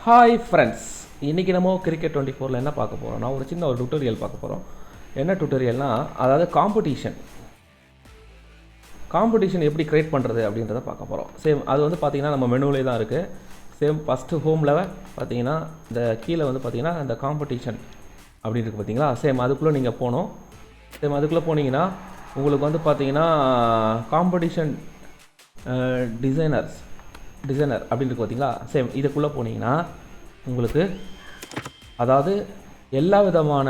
Hi friends, இன்றைக்கி நம்ம cricket 24ல் என்ன பார்க்க போகிறோம்னா ஒரு சின்ன ஒரு டுட்டோரியல் பார்க்க போகிறோம். என்ன டுட்டோரியல்னால், அதாவது காம்படிஷன் எப்படி க்ரியேட் பண்ணுறது அப்படின்றத பார்க்க போகிறோம். சேம் அது வந்து பார்த்திங்கன்னா நம்ம மெனுவிலே தான் இருக்குது. சேம் ஃபஸ்ட்டு ஹோமில் பார்த்தீங்கன்னா இந்த கீழே வந்து பார்த்திங்கன்னா இந்த காம்படிஷன் அப்படின்னு இருக்குது பார்த்தீங்களா. சேம் அதுக்குள்ளே நீங்கள் போகணும். சேம் அதுக்குள்ளே போனீங்கன்னா உங்களுக்கு வந்து பார்த்திங்கன்னா காம்படிஷன் டிசைனர் அப்படின்னு இருக்கு பார்த்தீங்களா. சேம் இதுக்குள்ளே போனீங்கன்னா உங்களுக்கு அதாவது எல்லா விதமான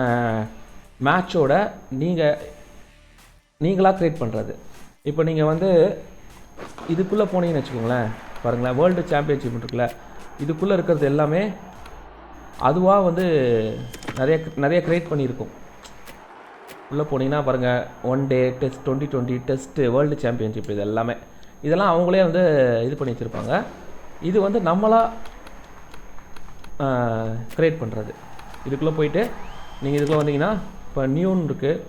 மேட்சோட நீங்களாக க்ரியேட் பண்ணுறது. இப்போ நீங்கள் வந்து இதுக்குள்ளே போனீங்கன்னு வச்சுக்கோங்களேன், பாருங்களேன், வேர்ல்டு சாம்பியன்ஷிப் இருக்குல்ல, இதுக்குள்ளே இருக்கிறது எல்லாமே அதுவாக வந்து நிறைய க்ரியேட் பண்ணியிருக்கும். உள்ளே போனீங்கன்னா பாருங்கள், 1 டே டெஸ்ட், 2020 டெஸ்ட்டு, வேர்ல்டு சாம்பியன்ஷிப், இதெல்லாம் அவங்களே வந்து இது பண்ணி வச்சுருப்பாங்க. இது வந்து நம்மளாக க்ரியேட் பண்ணுறது. இதுக்குள்ளே போயிட்டு நீங்கள் இதுக்குள்ளே வந்தீங்கன்னா இப்போ நியூன்னு இருக்குது.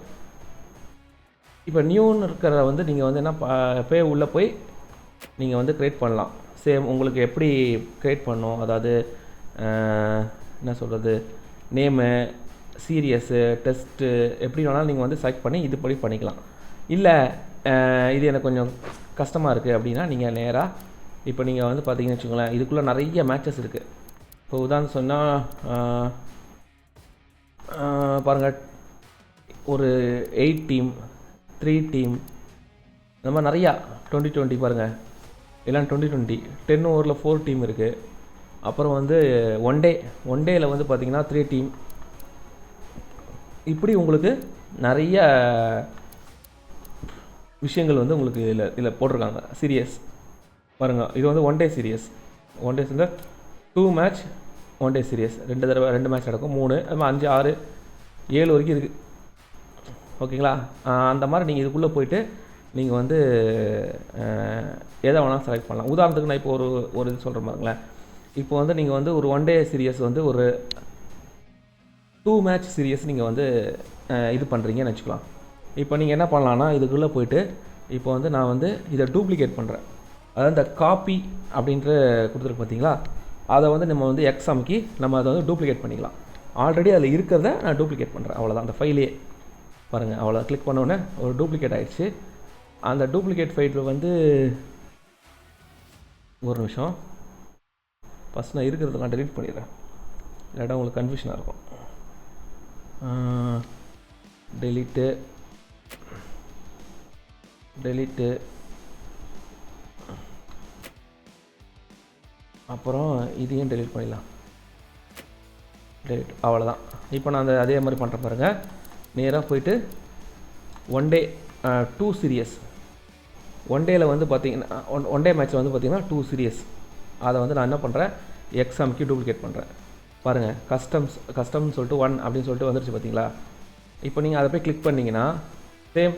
இப்போ நியூன்னு இருக்கிறத வந்து நீங்கள் வந்து என்ன போய் உள்ளே போய் நீங்கள் வந்து க்ரியேட் பண்ணலாம். சேம் உங்களுக்கு எப்படி க்ரியேட் பண்ணணும், அதாவது என்ன சொல்கிறது, நேமு, சீரியஸு, டெஸ்ட்டு, எப்படி வேணாலும் நீங்கள் வந்து செலக்ட் பண்ணி இது படி பண்ணிக்கலாம். இல்லை இது எனக்கு கொஞ்சம் கஷ்டமாக இருக்குது அப்படின்னா நீங்கள் நேராக இப்போ நீங்கள் வந்து பார்த்தீங்கன்னு வச்சுக்கோங்களேன், இதுக்குள்ளே நிறைய மேட்சஸ் இருக்குது. இப்போ உதாரணம் சொன்னால் பாருங்கள், ஒரு 8 டீம், 3 டீம், இந்த மாதிரி நிறையா 2020 பாருங்கள், எல்லாம் 2020 10 ஓவரில் 4 டீம் இருக்குது. அப்புறம் வந்து ஒன் டேயில் வந்து பார்த்திங்கன்னா 3 டீம். இப்படி உங்களுக்கு நிறைய விஷயங்கள் வந்து உங்களுக்கு இதில் போட்டிருக்காங்க. சீரியஸ் பாருங்கள், இது வந்து 1 டே சீரியஸ். 1 டேஸ் வந்து 2 மேட்ச் 1 டே சீரியஸ், 2 மேட்ச் நடக்கும், 3, 5, 6, 7 வரைக்கும் இருக்குது. ஓகேங்களா. அந்த மாதிரி நீங்கள் இதுக்குள்ளே போயிட்டு நீங்கள் வந்து எதை வேணாலும் செலக்ட் பண்ணலாம். உதாரணத்துக்கு நான் இப்போ ஒரு இது சொல்கிற பாருங்களேன். இப்போ வந்து நீங்கள் வந்து ஒரு 1 டே சீரியஸ் வந்து ஒரு 2 மேட்ச் சீரியஸ் நீங்கள் வந்து இது பண்ணுறீங்கன்னு வச்சுக்கலாம். இப்போ நீங்கள் என்ன பண்ணலான்னா, இதுக்குள்ளே போயிட்டு இப்போ வந்து நான் வந்து இதை டூப்ளிகேட் பண்ணுறேன். அதாவது இந்த காப்பி அப்படின்ற கொடுத்துருக்கு பார்த்தீங்களா, அதை வந்து நம்ம வந்து எக்ஸ் அமுக்கி நம்ம அதை வந்து டூப்ளிகேட் பண்ணிக்கலாம். ஆல்ரெடி அதில் இருக்கிறத நான் டூப்ளிகேட் பண்ணுறேன், அவ்வளோதான். அந்த ஃபைலே பாருங்கள், அவ்வளோ கிளிக் பண்ணோடனே ஒரு டூப்ளிகேட் ஆகிடுச்சு. அந்த டூப்ளிகேட் ஃபைலில் வந்து ஒரு நிமிஷம், ஃபஸ்ட் நான் இருக்கிறதுலாம் டெலீட் பண்ணிடுறேன், இல்லாட்டா உங்களுக்கு கன்ஃபியூஷனாக இருக்கும். டெலீட்டு அப்புறம் இதையும் டெலீட் பண்ணிடலாம். டெலீட், அவ்வளோதான். இப்போ நான் அதே மாதிரி பண்ணுறேன் பாருங்கள். நேராக போயிட்டு 1 டே 2 சீரியஸ், 1 டேயில் வந்து பார்த்திங்கன்னா 1 டே மேட்ச்சில் வந்து பார்த்திங்கன்னா 2 சீரியஸ், அதை வந்து நான் என்ன பண்ணுறேன், எக்ஸ் அமுக்கி டூப்ளிகேட் பண்ணுறேன். பாருங்கள், கஸ்டம்னு சொல்லிட்டு 1 அப்படின்னு சொல்லிட்டு வந்துருச்சு பார்த்தீங்களா. இப்போ நீங்கள் அதை போய் கிளிக் பண்ணிங்கன்னா சேம்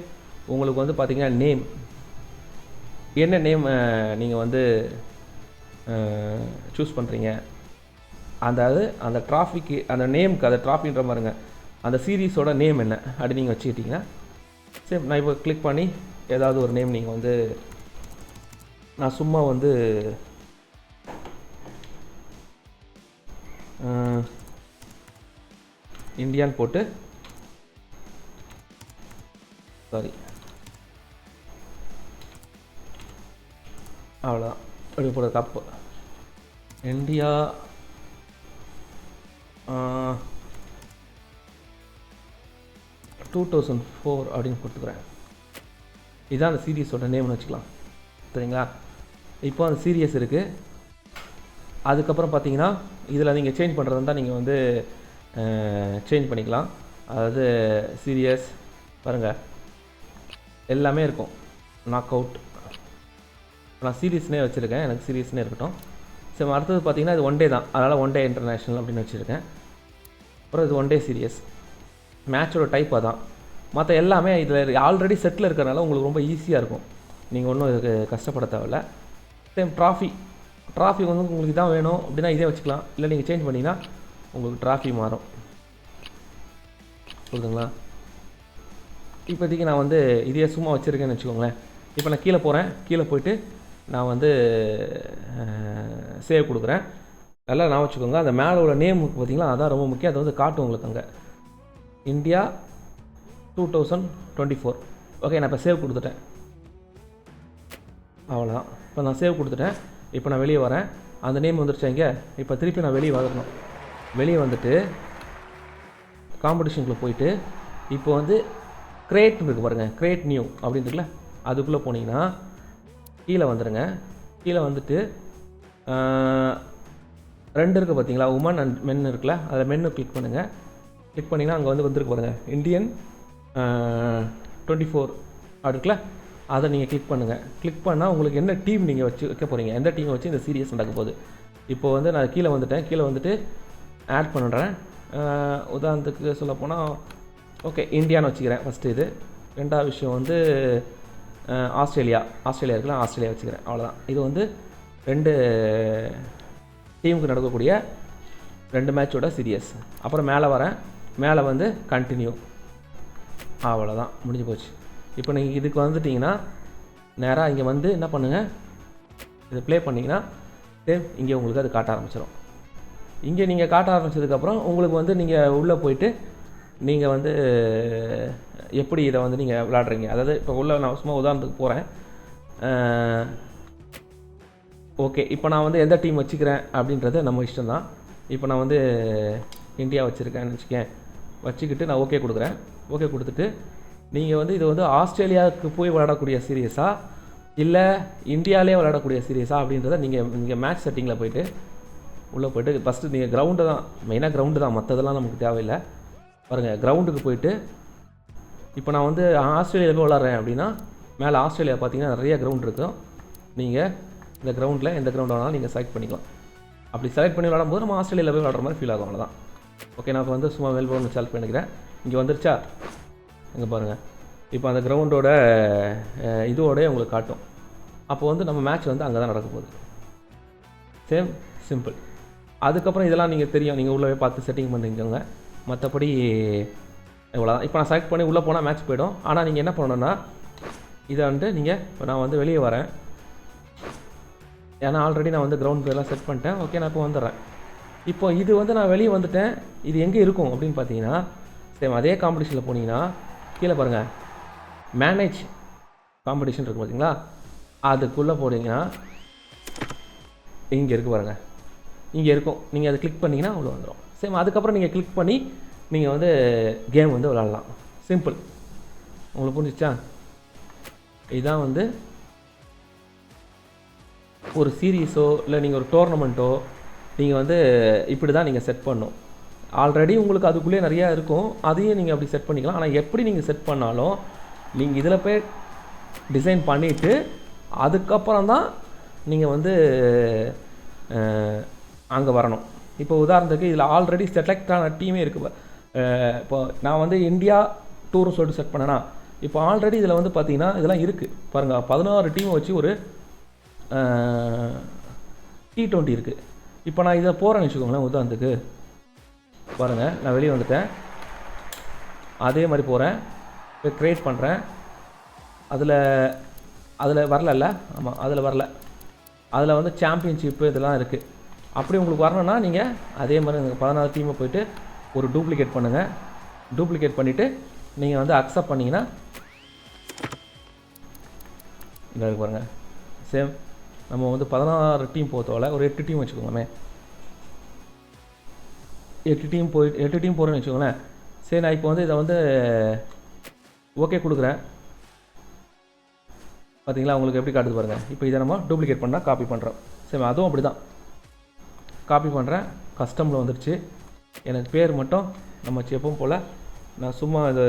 உங்களுக்கு வந்து பார்த்திங்கன்னா நேம், என்ன நேம் நீங்கள் வந்து சூஸ் பண்ணுறீங்க, அந்த ட்ராஃபிக்கு, அந்த நேமுக்கு, அந்த ட்ராஃபின்ற மாதிரிங்க, அந்த சீரீஸோட நேம் என்ன அப்படி நீங்கள் வச்சுக்கிட்டிங்கன்னா சரி. நான் இப்போ கிளிக் பண்ணி ஏதாவது ஒரு நேம் நீங்கள் வந்து, நான் சும்மா வந்து இந்தியான்னு போட்டு, சாரி, அவ்வளோதான். அப்படி போடுற கப்பு இந்தியா 2004 அப்படின்னு கொடுத்துக்கிறேன். இதுதான் அந்த சீரீஸோட நேம்னு வச்சுக்கலாம், சரிங்களா. இப்போ அந்த சீரியஸ் இருக்குது. அதுக்கப்புறம் பார்த்தீங்கன்னா இதில் நீங்கள் சேஞ்ச் பண்ணுறது இருந்தால் நீங்கள் வந்து சேஞ்ச் பண்ணிக்கலாம். அதாவது சீரியஸ் பாருங்கள், எல்லாமே இருக்கும். நாக் அவுட், நான் சீரீஸ்னே வச்சுருக்கேன், எனக்கு சீரீஸ்னே இருக்கட்டும். சரி, அடுத்தது பார்த்திங்கன்னா இது 1 டே தான், அதனால் 1 டே இன்டர்நேஷ்னல் அப்படின்னு வச்சுருக்கேன். அப்புறம் இது 1 டே சீரியஸ், மேட்சோட டைப் அதான். மற்ற எல்லாமே இதில் ஆல்ரெடி செட்டில் இருக்கிறனால உங்களுக்கு ரொம்ப ஈஸியாக இருக்கும், நீங்கள் ஒன்றும் இதுக்கு கஷ்டப்பட தேவையில்ல. சேம் ட்ராஃபி வந்து உங்களுக்கு இதான் வேணும் அப்படின்னா இதே வச்சுக்கலாம். இல்லை நீங்கள் சேஞ்ச் பண்ணிங்கன்னா உங்களுக்கு ட்ராஃபி மாறும், புரியுதுங்களா. இப்போதைக்கு நான் வந்து இதே சும்மா வச்சுருக்கேன்னு வச்சுக்கோங்களேன். இப்போ நான் கீழே போகிறேன், கீழே போயிட்டு நான் வந்து சேவ் கொடுக்குறேன். நல்லா நான் வச்சுக்கோங்க. அந்த மேலே உள்ள நேம் பார்த்தீங்களா, அதான் ரொம்ப முக்கியம். அது வந்து காட்டும் உங்களுக்கு அங்கே இந்தியா 2024. ஓகே, நான் இப்போ சேவ் கொடுத்துட்டேன். அவ்வளோதான். இப்போ நான் சேவ் கொடுத்துட்டேன். இப்போ நான் வெளியே வரேன். அந்த நேம் வந்துருச்சு இங்கே. இப்போ திருப்பி நான் வெளியே வரணும். வெளியே வந்துட்டு காம்படிஷனுக்குள்ளே போயிட்டு இப்போ வந்து கிரியேட் இருக்குது பாருங்கள், கிரியேட் நியூ அப்படின்றதுல அதுக்குள்ளே போனீங்கன்னா கீழே வந்துடுங்க. கீழே வந்துட்டு 2 இருக்குது பார்த்தீங்களா, உமன் அண்ட் மென் இருக்குல்ல, அதில் மென்னு கிளிக் பண்ணுங்கள். கிளிக் பண்ணிங்கன்னா அங்கே வந்து வந்துருக்கு பாருங்கள், இந்தியன் 24 அப்படி இருக்குல்ல, அதை நீங்கள் கிளிக் பண்ணுங்கள். கிளிக் பண்ணால் உங்களுக்கு என்ன டீம் நீங்கள் வைக்க போகிறீங்க, எந்த டீமை வச்சு இந்த சீரியஸ் நடக்க போகுது. இப்போ வந்து நான் கீழே வந்துட்டேன். கீழே வந்துட்டு ஆட் பண்ணுறேன். உதாரணத்துக்கு சொல்லப்போனால் ஓகே இந்தியான்னு வச்சுக்கிறேன் ஃபஸ்ட்டு. இது ரெண்டாவது விஷயம் வந்து ஆஸ்திரேலியா இருக்குல்ல, ஆஸ்திரேலியா வச்சுக்கிறேன். அவ்வளோதான். இது வந்து 2 டீமுக்கு நடக்கக்கூடிய 2 மேட்சோட சீரியஸ். அப்புறம் மேலே வரேன். மேலே வந்து கண்டினியூ. அவ்வளோதான், முடிஞ்சு போச்சு. இப்போ நீங்கள் இதுக்கு வந்துட்டிங்கன்னா நேராக இங்கே வந்து என்ன பண்ணுங்கள், இதை ப்ளே பண்ணிங்கன்னா சேம் இங்கே உங்களுக்கு அது காட்ட ஆரம்பிச்சிடும். இங்கே நீங்கள் காட்ட ஆரம்பித்ததுக்கப்புறம் உங்களுக்கு வந்து நீங்கள் உள்ளே போயிட்டு நீங்கள் வந்து எப்படி இதை வந்து நீங்கள் விளாட்றீங்க, அதாவது இப்போ உள்ள நான் சும்மா உதாரணத்துக்கு போகிறேன். ஓகே, இப்போ நான் வந்து எந்த டீம் வச்சுக்கிறேன் அப்படின்றது நம்ம இஷ்டம் தான். இப்போ நான் வந்து இந்தியா வச்சுருக்கேன்னு வச்சுக்கிட்டு நான் ஓகே கொடுக்குறேன். ஓகே கொடுத்துட்டு நீங்கள் வந்து இது வந்து ஆஸ்திரேலியாவுக்கு போய் விளையாடக்கூடிய சீரியஸா இல்லை இந்தியாவிலே விளையாடக்கூடிய சீரியஸா அப்படின்றத நீங்கள் மேட்ச் செட்டிங்கில் போய்ட்டு உள்ளே போய்ட்டு ஃபஸ்ட்டு நீங்கள் கிரவுண்டு தான் மெயினாக, கிரவுண்டு தான், மற்றதெல்லாம் நமக்கு தேவையில்லை. பாருங்கள், கிரவுண்டுக்கு போய்ட்டு இப்போ நான் வந்து ஆஸ்திரேலியாவில் போய் விளாட்றேன் அப்படின்னா மேலே ஆஸ்திரேலியா பார்த்தீங்கன்னா நிறைய கிரவுண்ட் இருக்கும். நீங்கள் இந்த கிரவுண்டில் எந்த கிரவுண்ட் வேணாலும் நீங்கள் செலக்ட் பண்ணிக்கலாம். அப்படி செலக்ட் பண்ணி விளாடும்போது நம்ம ஆஸ்திரேலியாவில் போய் விளாட்ற மாதிரி ஃபீல் ஆகும். அவ்வளோதான். ஓகே, நான் இப்போ வந்து சும்மா மெல்போர்ன் செலக்ட் பண்ணிக்கிறேன். இங்கே வந்துருச்சா, இங்கே பாருங்கள். இப்போ அந்த கிரவுண்டோட இதோடய உங்களுக்கு காட்டும். அப்போ வந்து நம்ம மேட்ச் வந்து அங்கே தான் நடக்க போகுது. Same simple. அதுக்கப்புறம் இதெல்லாம் நீங்கள் தெரியும், நீங்கள் உள்ளே பார்த்து செட்டிங் பண்ணிக்கோங்க. மற்றபடி இவ்வளோதான். இப்போ நான் செலக்ட் பண்ணி உள்ளே போனால் மேட்ச் போய்டும். ஆனால் நீங்கள் என்ன பண்ணணுன்னா இதை வந்து நீங்கள் இப்போ நான் வந்து வெளியே வரேன். ஏன்னா ஆல்ரெடி நான் வந்து கிரவுண்ட் பேர்லாம் செட் பண்ணிட்டேன். ஓகே, நான் இப்போ வந்துடுறேன். இப்போ இது வந்து நான் வெளியே வந்துட்டேன். இது எங்கே இருக்கும் அப்படின்னு பார்த்தீங்கன்னா சேம் அதே காம்படிஷனில் போனீங்கன்னா கீழே பாருங்கள், மேனேஜ் காம்படிஷன் இருக்குது பார்த்தீங்களா, அதுக்குள்ளே போனீங்கன்னா இங்கே இருக்குது பாருங்கள், இங்கே இருக்கும். நீங்கள் அதை கிளிக் பண்ணிங்கன்னா அவ்வளோ வந்துடும். சேம் அதுக்கப்புறம் நீங்கள் கிளிக் பண்ணி நீங்கள் வந்து கேம் வந்து விளாட்லாம். சிம்பிள். உங்களுக்கு புரிஞ்சிச்சா? இதுதான் வந்து ஒரு சீரீஸோ இல்லை நீங்கள் ஒரு டோர்னமெண்ட்டோ நீங்கள் வந்து இப்படி தான் நீங்கள் செட் பண்ணணும். ஆல்ரெடி உங்களுக்கு அதுக்குள்ளே நிறையா இருக்கும், அதையும் நீங்கள் அப்படி செட் பண்ணிக்கலாம். ஆனால் எப்படி நீங்கள் செட் பண்ணாலும் நீங்கள் இதில் போய் டிசைன் பண்ணிவிட்டு அதுக்கப்புறம் தான் நீங்கள் வந்து அங்கே வரணும். இப்போ உதாரணத்துக்கு இதில் ஆல்ரெடி செலக்டான டீமே இருக்குது. இப்போ நான் வந்து இந்தியா டூர்னு சொல்லிட்டு செட் பண்ணேன்னா இப்போ ஆல்ரெடி இதில் வந்து பார்த்தீங்கன்னா இதெல்லாம் இருக்குது பாருங்கள். 16 டீமை வச்சு ஒரு T20 இருக்குது. இப்போ நான் இதை போகிறேன்னு வச்சுக்கோங்களேன். உதாரணத்துக்கு பாருங்கள், நான் வெளியே வந்துட்டேன். அதே மாதிரி போகிறேன், இப்போ க்ரியேட் பண்ணுறேன். அதில் வரல. ஆமாம், அதில் வரல. அதில் வந்து சாம்பியன்ஷிப்பு இதெல்லாம் இருக்குது. அப்படி உங்களுக்கு வரணும்னா நீங்கள் அதே மாதிரி 16 டீமை போய்ட்டு ஒரு டூப்ளிகேட் பண்ணுங்கள். டூப்ளிகேட் பண்ணிவிட்டு நீங்கள் வந்து அக்செப்ட் பண்ணிங்கன்னா இந்த பாருங்கள். சேம் நம்ம வந்து 16 டீம் போகிறதால ஒரு 8 டீம் வச்சுக்கோங்களேன். 8 டீம் போகிறேன்னு வச்சுக்கோங்களேன். சரி, நான் இப்போ வந்து இதை வந்து ஓகே கொடுக்குறேன். பார்த்தீங்களா உங்களுக்கு எப்படி காட்டுது பாருங்கள். இப்போ இதை நம்ம டூப்ளிகேட் பண்ணால் காப்பி பண்ணுறோம். சரி, அதுவும் அப்படி தான் காப்பி பண்ணுறேன். கஸ்டமில் வந்துடுச்சு. எனக்கு பேர் மட்டும் நம்ம எப்பவும் போல் நான் சும்மா இது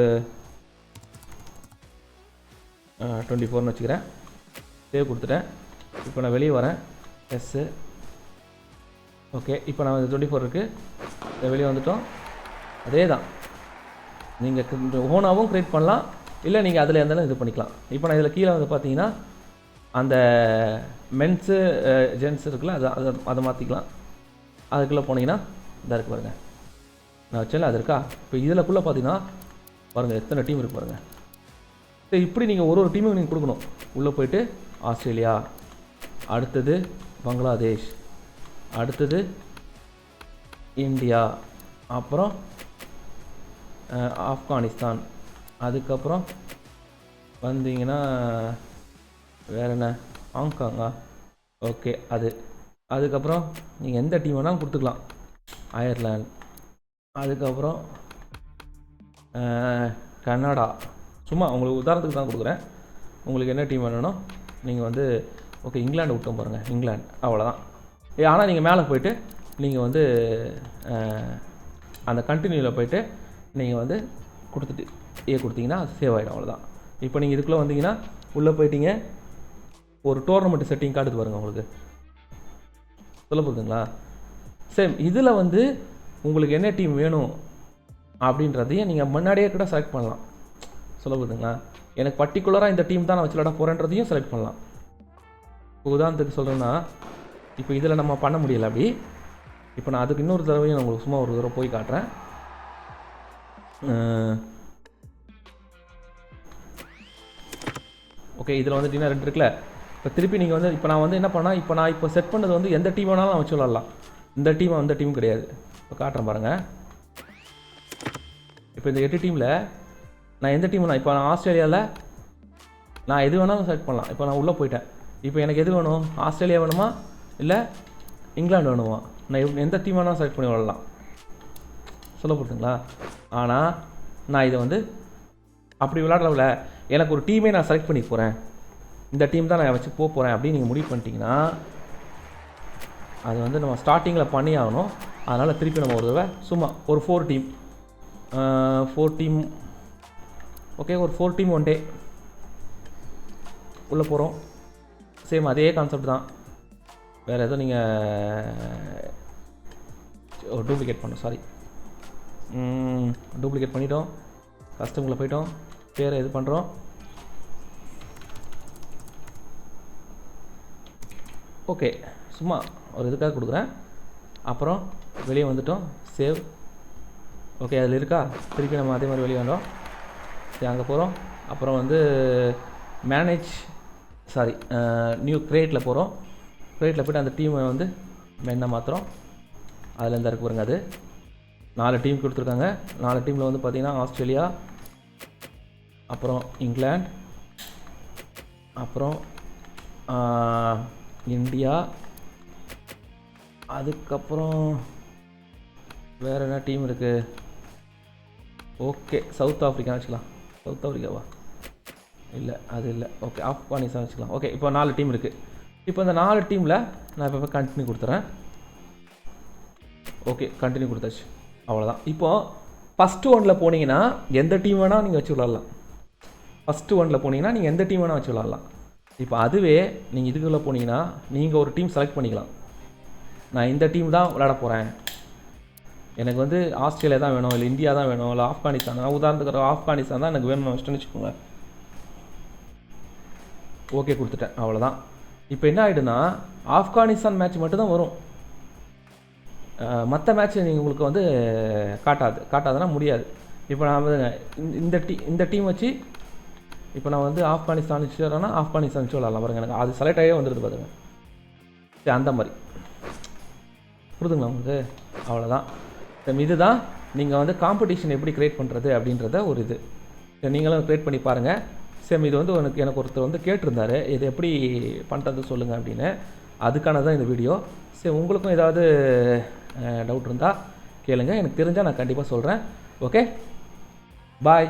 24ன்னு வச்சுக்கிறேன். சேவ் கொடுத்துட்டேன். இப்போ நான் வெளியே வரேன். S okay. இப்போ நான் 24 இருக்குது, வெளியே வந்துட்டோம். அதே தான் நீங்கள் ஓனாகவும் க்ரியேட் பண்ணலாம், இல்லை நீங்கள் அதில் இருந்தாலும் இது பண்ணிக்கலாம். இப்போ நான் இதில் கீழே வந்து பார்த்தீங்கன்னா அந்த மென்ஸு ஜென்ஸ் இருக்குல்ல, அதை மாற்றிக்கலாம். அதுக்குள்ளே போனீங்கன்னா இதாக இருக்குது பாருங்கள், நான் வச்சேன் அது இருக்கா. இப்போ இதில்குள்ளே பார்த்தீங்கன்னா பாருங்கள் எத்தனை டீம் இருக்குது பாருங்கள். சரி, இப்படி நீங்கள் ஒரு டீமும் நீங்கள் கொடுக்கணும். உள்ளே போய்ட்டு ஆஸ்திரேலியா, அடுத்தது பங்களாதேஷ், அடுத்தது இந்தியா, அப்புறம் ஆப்கானிஸ்தான், அதுக்கப்புறம் வந்தீங்கன்னா வேறு என்ன, ஹாங்காங்கா, ஓகே அதுக்கப்புறம் நீங்கள் எந்த டீம் வேணாலும் கொடுத்துக்கலாம், அயர்லாந்து, அதுக்கப்புறம் கனடா. சும்மா உங்களுக்கு உதாரணத்துக்கு தான் கொடுக்குறேன். உங்களுக்கு என்ன டீம் வேணும்னோ நீங்கள் வந்து ஓகே இங்கிலாந்து விட்டோம் பாருங்கள், இங்கிலாந்து, அவ்வளோதான். ஆனால் நீங்கள் மேலே போய்ட்டு நீங்கள் வந்து அந்த கண்டினியூவில் போய்ட்டு நீங்கள் வந்து கொடுத்துட்டு கொடுத்தீங்கன்னா அது சேவ் ஆகிடும், அவ்வளோதான். இப்போ நீங்கள் இதுக்குள்ளே வந்தீங்கன்னா உள்ளே போயிட்டீங்க, ஒரு டோர்னமெண்ட் செட்டிங் காட்டுது பாருங்கள் உங்களுக்கு, சொல்ல போகுதுங்களா? சேம் இதில் வந்து உங்களுக்கு என்ன டீம் வேணும் அப்படின்றதையும் நீங்கள் முன்னாடியே கூட செலக்ட் பண்ணலாம், சொல்ல போகுதுங்களா? எனக்கு பர்டிகுலராக இந்த டீம் தான் நான் வச்சு விளாட போகிறேன்றதையும் செலக்ட் பண்ணலாம். இப்போ உதாரணத்துக்கு சொல்கிறேன்னா, இப்போ இதில் நம்ம பண்ண முடியலை அப்படி. இப்போ நான் அதுக்கு இன்னொரு தடவையும் நான் உங்களுக்கு சும்மா ஒரு தடவை போய் காட்டுறேன். ஓகே, இதில் வந்து டின்னர் 2 இருக்குல்ல. இப்போ திருப்பி நீங்கள் வந்து இப்போ நான் வந்து என்ன பண்ணால், இப்போ நான் இப்போ செட் பண்ணது வந்து எந்த டீம் வேணாலும் நான் வச்சு விளாட்லாம். இந்த டீம் அந்த டீம் கிடையாது. இப்போ காட்டுறேன் பாருங்கள். இப்போ இந்த 8 டீமில் நான் எந்த டீம் இப்போ நான் ஆஸ்திரேலியாவில் நான் எது வேணாலும் செலக்ட் பண்ணலாம். இப்போ நான் உள்ளே போயிட்டேன். இப்போ எனக்கு எது வேணும், ஆஸ்திரேலியா வேணுமா இல்லை இங்கிலாந்து வேணுமா? நான் எந்த டீம் வேணாலும் செலக்ட் பண்ணி விளாட்லாம், சொல்ல போகிறதுங்களா? ஆனால் நான் இதை வந்து அப்படி விளாட்றவில்ல, எனக்கு ஒரு டீமே நான் செலக்ட் பண்ணி போகிறேன், இந்த டீம் தான் நான் வச்சு போகிறேன் அப்படின்னு நீங்கள் முடிவு பண்ணிட்டீங்கன்னா அது வந்து நம்ம ஸ்டார்டிங்கில் பண்ணி ஆகணும். அதனால் திருப்பி நம்ம ஒரு தடவை சும்மா ஒரு 4 டீம் ஓகே, ஒரு 4 டீம் 1 டே உள்ளே போகிறோம். சேம் அதே கான்செப்ட் தான், வேறு எதுவும் நீங்கள் டூப்ளிகேட் பண்ணோம், சாரி டூப்ளிகேட் பண்ணிட்டோம். கஸ்டமரில் போயிட்டோம், பேரை இது பண்ணுறோம். ஓகே, சும்மா ஒரு இதுக்காக கொடுக்குறேன். அப்புறம் வெளியே வந்துட்டோம், சேவ். ஓகே, அதில் இருக்கா? திருப்பி நம்ம அதே மாதிரி வெளியே வந்தோம், சரி அங்கே போகிறோம். அப்புறம் வந்து நியூ கிரியேட்டில் போகிறோம். கிரியேட்டில் போய்ட்டு அந்த டீமை வந்து மென்ன மாத்திரம் அதில் இருந்தால் இருக்கு பாருங்க. அது 4 டீம் கொடுத்துருக்காங்க. 4 டீமில் வந்து பார்த்திங்கன்னா ஆஸ்திரேலியா, அப்புறம் இங்கிலாந்து, அப்புறம் இந்தியா, அதுக்கப்புறம் வேறு என்ன டீம் இருக்குது? ஓகே, சவுத் ஆஃப்ரிக்கா வச்சுக்கலாம். சவுத் ஆஃப்ரிக்காவா? இல்லை, அது இல்லை. ஓகே, ஆப்கானிஸ்தான் வச்சுக்கலாம். ஓகே, இப்போ 4 டீம் இருக்குது. இப்போ இந்த 4 டீமில் நான் இப்போ கண்டினியூ கொடுத்துறேன். ஓகே, கண்டினியூ கொடுத்தாச்சு, அவ்வளோதான். இப்போது ஃபஸ்ட்டு 1ல் போனீங்கன்னா எந்த டீம் வேணால் நீங்கள் வச்சு விளாட்லாம். ஃபஸ்ட்டு 1ல் போனீங்கன்னா நீங்கள் எந்த டீம் வேணால் வச்சு விளாட்லாம். இப்போ அதுவே நீங்கள் இதுக்குள்ளே போனீங்கன்னா நீங்கள் ஒரு டீம் செலக்ட் பண்ணிக்கலாம். நான் இந்த டீம் தான் விளாட போகிறேன், எனக்கு வந்து ஆஸ்திரேலியா தான் வேணும், இல்லை இந்தியா தான் வேணும், இல்லை ஆப்கானிஸ்தான். நான் உதாரணத்துக்கு ஆப்கானிஸ்தான் தான் எனக்கு வேணும்னு வச்சுட்டேன்னு வச்சுக்கோங்க. ஓகே கொடுத்துட்டேன், அவ்வளோதான். இப்போ என்ன ஆகிடுன்னா ஆப்கானிஸ்தான் மேட்ச் மட்டும்தான் வரும், மற்ற மேட்ச் நீங்கள் உங்களுக்கு வந்து காட்டாதுன்னா முடியாது. இப்போ நான் வந்து இந்த டீம் வச்சு இப்போ நான் வந்து ஆப்கானிஸ்தான் வச்சு வரேன்னா ஆப்கானிஸ்தான் வச்சு விளாட்லாம் பாருங்கள். எனக்கு அது செலக்ட் ஆகியே வந்துடுது பாருங்க. சரி, அந்த மாதிரி புரிதுங்களா உங்களுக்கு? அவ்வளோதான். இதுதான் நீங்கள் வந்து காம்படிஷன் எப்படி க்ரியேட் பண்ணுறது அப்படின்றத ஒரு இது நீங்களும் க்ரியேட் பண்ணி பாருங்கள். சேம் இது வந்து எனக்கு ஒருத்தர் வந்து கேட்டிருந்தாரு, இது எப்படி பண்ணுறது சொல்லுங்கள் அப்படின்னு. அதுக்கான தான் இந்த வீடியோ. சரி, உங்களுக்கும் ஏதாவது டவுட் இருந்தால் கேளுங்க, எனக்கு தெரிஞ்சால் நான் கண்டிப்பாக சொல்கிறேன். ஓகே, பாய்.